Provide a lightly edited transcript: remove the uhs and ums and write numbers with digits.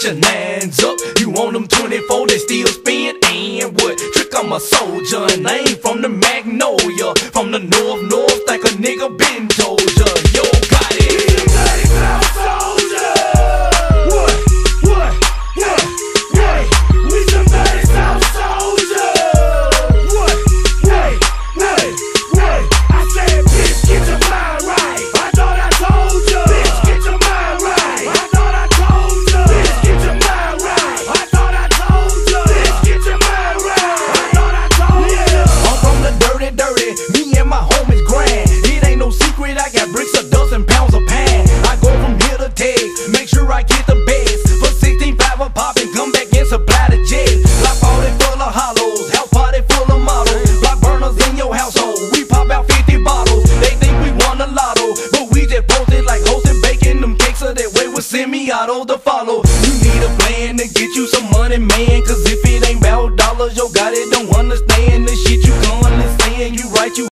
your nines up. You want them 24, they still spin. And what? Trick, I'm a soldier, and I ain't from the Magnolia. From the north, think a nigga been told ya. Yo, got it. I got bricks, a dozen pounds of pan. I go from here to Texas, make sure I get the best. For 16.5 a pop and come back and supply the jets. Block party full of hollows, house party full of models. Block burners in your household, we pop out 50 bottles. They think we won a lotto, but we just posted like hosting, baking them cakes so that way with semi-auto to follow. You need a plan to get you some money, man, cause if it ain't about dollars, yo, got it, don't understand.